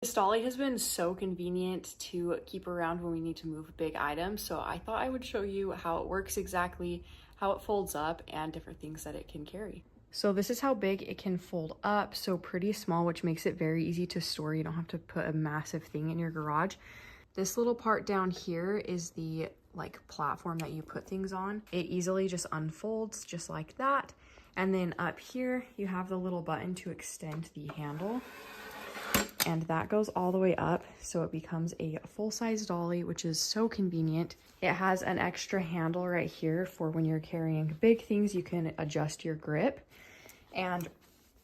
This dolly has been so convenient to keep around when we need to move big items, so I thought I would show you how it works exactly, how it folds up, and different things that it can carry. So this is how big it can fold up, so pretty small, which makes it very easy to store. You don't have to put a massive thing in your garage. This little part down here is the platform that you put things on. It easily just unfolds just like that. And then up here, you have the little button to extend the handle. And that goes all the way up, so it becomes a full-size dolly, which is so convenient. It has an extra handle right here for when you're carrying big things, you can adjust your grip. And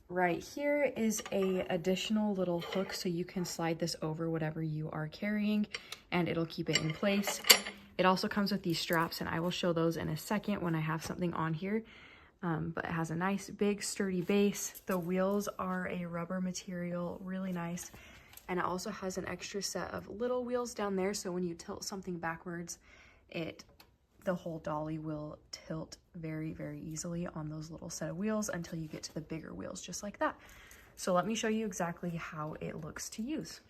right here is a additional little hook, so you can slide this over whatever you are carrying and it'll keep it in place. It also comes with these straps, and I will show those in a second when I have something on here. But it has a nice big sturdy base. The wheels are a rubber material, really nice. And it also has an extra set of little wheels down there, so when you tilt something backwards, the whole dolly will tilt very, very easily on those little set of wheels until you get to the bigger wheels, just like that. So let me show you exactly how it looks to use.